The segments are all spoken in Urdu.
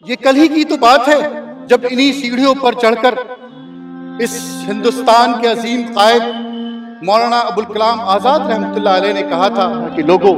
یہ کل ہی کی تو بات ہے جب انہی سیڑھیوں پر چڑھ کر اس ہندوستان کے عظیم قائد مولانا ابوالکلام آزاد رحمۃ اللہ علیہ نے کہا تھا کہ لوگوں،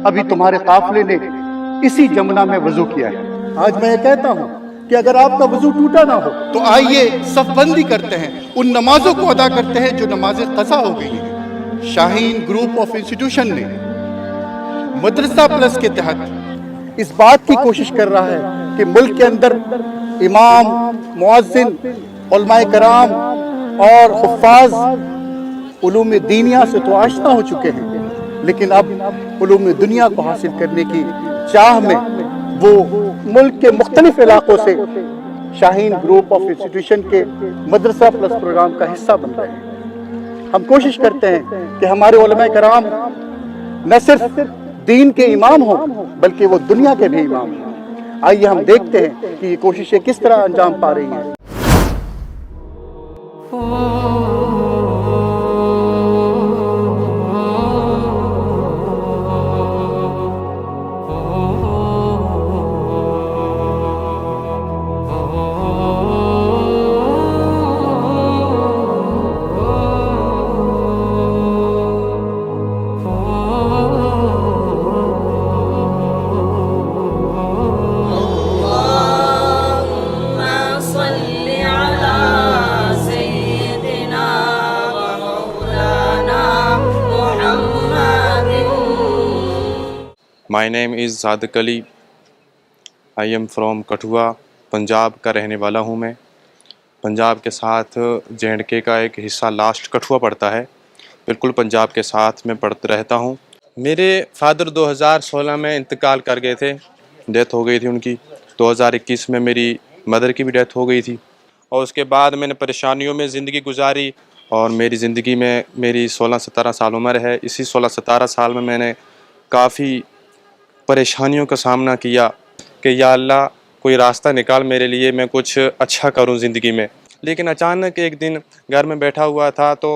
ابھی تمہارے قافلے نے اسی جمنا میں وضو کیا ہے۔ آج میں یہ کہتا ہوں کہ اگر آپ کا وضو ٹوٹا نہ ہو تو آئیے صف بندی کرتے ہیں، ان نمازوں کو ادا کرتے ہیں جو نمازیں قضا ہو گئی ہیں۔ شاہین گروپ آف انسٹیٹیوشن نے مدرسہ پلس کے تحت اس بات کی کوشش کر رہا ہے کہ ملک کے اندر امام، مؤذن، علماء کرام اور حفاظ علوم دینیہ سے تو آشنا ہو چکے ہیں، لیکن اب علوم دنیا کو حاصل کرنے کی چاہ میں وہ ملک کے مختلف علاقوں سے شاہین گروپ آف انسٹیٹیوشن کے مدرسہ پلس پروگرام کا حصہ بن رہے ہیں۔ ہم کوشش کرتے ہیں کہ ہمارے علماء کرام نہ صرف دین کے امام ہوں بلکہ وہ دنیا کے بھی امام ہیں۔ آئیے ہم دیکھتے ہیں کہ یہ کوششیں کس طرح انجام پا رہی ہیں۔ My name is Sadiq Ali. I am from Kathua, Punjab کا رہنے والا ہوں میں۔ پنجاب کے ساتھ JNK کا ایک حصہ لاسٹ کٹھوا پڑتا ہے، بالکل پنجاب کے ساتھ میں رہتا ہوں۔ میرے فادر 2016 میں انتقال کر گئے تھے، ڈیتھ ہو گئی تھی ان کی۔ 2021 میں میری مدر کی بھی ڈیتھ ہو گئی تھی، اور اس کے بعد میں نے پریشانیوں میں زندگی گزاری، اور میری زندگی میں میری 16-17 سال عمر ہے۔ اسی 16-17 سال میں میں نے کافی پریشانیوں کا سامنا کیا کہ یا اللہ کوئی راستہ نکال میرے لیے، میں کچھ اچھا کروں زندگی میں۔ لیکن اچانک ایک دن گھر میں بیٹھا ہوا تھا تو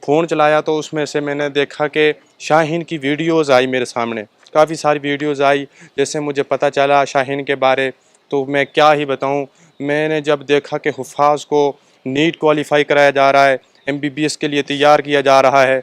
فون چلایا تو اس میں سے میں نے دیکھا کہ شاہین کی ویڈیوز آئی میرے سامنے، کافی ساری ویڈیوز آئی۔ جیسے مجھے پتہ چلا شاہین کے بارے تو میں کیا ہی بتاؤں۔ میں نے جب دیکھا کہ حفاظ کو نیٹ کوالیفائی کرایا جا رہا ہے، MBBS کے لیے تیار کیا جا رہا ہے،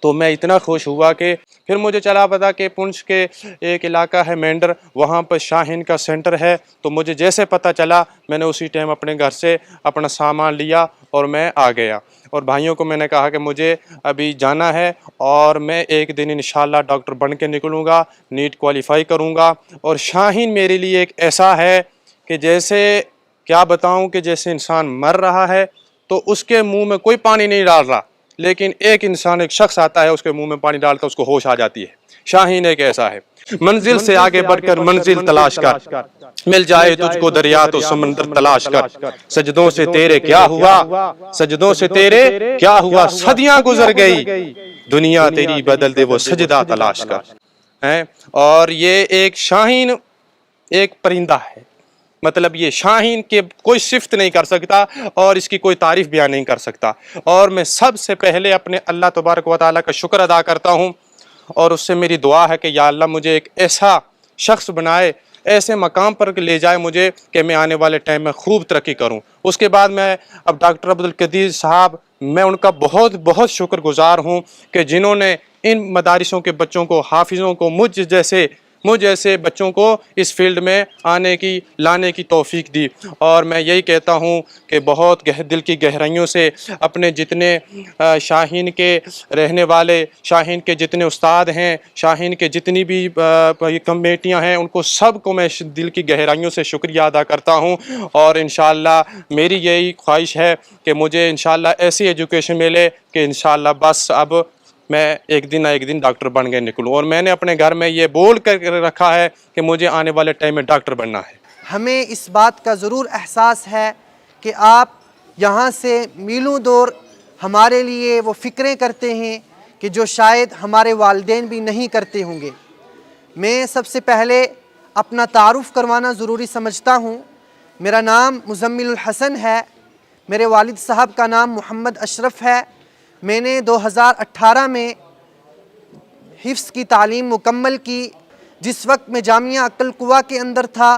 تو میں اتنا خوش ہوا کہ پھر مجھے چلا پتا کہ پنچ کے ایک علاقہ ہے مینڈر، وہاں پر شاہین کا سینٹر ہے۔ تو مجھے جیسے پتہ چلا میں نے اسی ٹائم اپنے گھر سے اپنا سامان لیا اور میں آ گیا، اور بھائیوں کو میں نے کہا کہ مجھے ابھی جانا ہے اور میں ایک دن انشاءاللہ ڈاکٹر بن کے نکلوں گا، نیٹ کوالیفائی کروں گا۔ اور شاہین میرے لیے ایک ایسا ہے کہ جیسے کیا بتاؤں کہ جیسے انسان مر رہا ہے تو اس کے منہ میں کوئی پانی نہیں ڈال رہا، لیکن ایک انسان، ایک شخص آتا ہے اس کے منہ میں پانی ڈالتا ہے، اس کو ہوش آ جاتی ہے۔ شاہین ایک ایسا ہے۔ منزل سے آگے بڑھ کر منزل تلاش کر، مل جائے تجھ کو دریا تو سمندر تلاش کر، سجدوں سے تیرے کیا ہوا، سجدوں سے تیرے کیا ہوا، صدیاں گزر گئی، دنیا تیری بدل دے وہ سجدہ تلاش کر۔ اور یہ ایک شاہین ایک پرندہ ہے، مطلب یہ شاہین کے کوئی صفت نہیں کر سکتا اور اس کی کوئی تعریف بیان نہیں کر سکتا۔ اور میں سب سے پہلے اپنے اللہ تبارک و تعالیٰ کا شکر ادا کرتا ہوں، اور اس سے میری دعا ہے کہ یا اللہ مجھے ایک ایسا شخص بنائے، ایسے مقام پر لے جائے مجھے کہ میں آنے والے ٹائم میں خوب ترقی کروں۔ اس کے بعد میں اب ڈاکٹر عبدالقدیر صاحب، میں ان کا بہت بہت شکر گزار ہوں کہ جنہوں نے ان مدارسوں کے بچوں کو، حافظوں کو، مجھ جیسے بچوں کو اس فیلڈ میں لانے کی توفیق دی۔ اور میں یہی کہتا ہوں کہ بہت دل کی گہرائیوں سے اپنے جتنے شاہین کے رہنے والے، شاہین کے جتنے استاد ہیں، شاہین کے جتنی بھی کمیٹیاں ہیں، ان کو سب کو میں دل کی گہرائیوں سے شکریہ ادا کرتا ہوں۔ اور انشاءاللہ میری یہی خواہش ہے کہ مجھے انشاءاللہ ایسی ایجوکیشن ملے کہ انشاءاللہ بس اب میں ایک دن ڈاکٹر بن کے نکلوں۔ اور میں نے اپنے گھر میں یہ بول کر رکھا ہے کہ مجھے آنے والے ٹائم میں ڈاکٹر بننا ہے۔ ہمیں اس بات کا ضرور احساس ہے کہ آپ یہاں سے میلوں دور ہمارے لیے وہ فکریں کرتے ہیں کہ جو شاید ہمارے والدین بھی نہیں کرتے ہوں گے۔ میں سب سے پہلے اپنا تعارف کروانا ضروری سمجھتا ہوں۔ میرا نام مزمل الحسن ہے، میرے والد صاحب کا نام محمد اشرف ہے۔ میں نے 2018 میں حفظ کی تعلیم مکمل کی۔ جس وقت میں جامعہ عقل قوا کے اندر تھا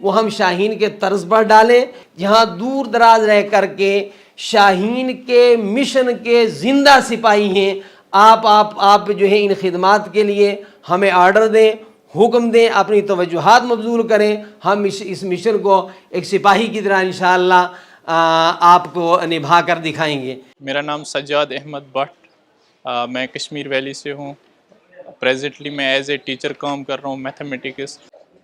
وہ ہم شاہین کے طرز پر ڈالیں، جہاں دور دراز رہ کر کے شاہین کے مشن کے زندہ سپاہی ہیں، آپ جو ہے ان خدمات کے لیے ہمیں آرڈر دیں، حکم دیں، اپنی توجہات مبذول کریں، ہم اس مشن کو ایک سپاہی کی طرح انشاءاللہ آپ کو نبھا کر دکھائیں گے۔ میرا نام سجاد احمد بٹ، میں کشمیر ویلی سے ہوں۔ پریزنٹلی میں ایز اے ٹیچر کام کر رہا ہوں میتھمیٹکس۔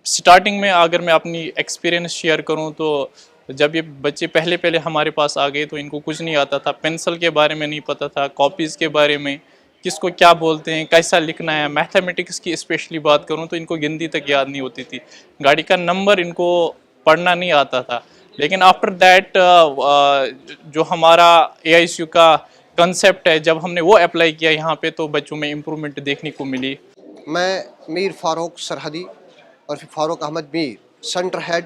سٹارٹنگ میں اگر میں اپنی ایکسپیرینس شیئر کروں تو جب یہ بچے پہلے ہمارے پاس آ گئے تو ان کو کچھ نہیں آتا تھا، پینسل کے بارے میں نہیں پتہ تھا، کاپیز کے بارے میں، کس کو کیا بولتے ہیں، کیسا لکھنا ہے۔ میتھمیٹکس کی اسپیشلی بات کروں تو ان کو گنتی تک یاد نہیں ہوتی تھی، گاڑی کا نمبر ان کو پڑھنا نہیں آتا تھا۔ لیکن آفٹر دیٹ جو ہمارا AICU کا کنسیپٹ ہے، جب ہم نے وہ اپلائی کیا یہاں پہ تو بچوں میں امپرومنٹ دیکھنے کو ملی۔ میں میر فاروق سرحدی اور فاروق احمد میر، سینٹر ہیڈ۔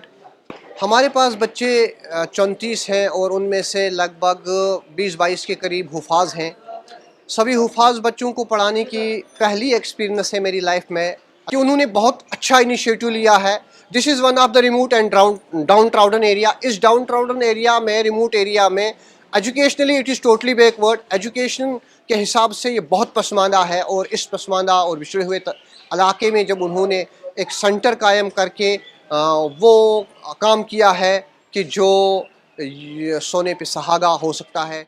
ہمارے پاس بچے 34 ہیں اور ان میں سے لگ بھگ 20-22 کے قریب حفاظ ہیں۔ سبھی حفاظ بچوں کو پڑھانے کی پہلی ایکسپیرینس ہے میری لائف میں کہ انہوں نے بہت اچھا انیشیٹو لیا ہے۔ This is one of the remote and down trodden area. اس ڈاؤن ٹراؤڈن ایریا میں، ریموٹ ایریا میں educationally it is totally backward. Education کے حساب سے یہ بہت پسماندہ ہے، اور اس پسماندہ اور بچھڑے ہوئے علاقے میں جب انہوں نے ایک سینٹر قائم کر کے وہ کام کیا ہے کہ جو سونے پہ سہاگا ہو سکتا ہے۔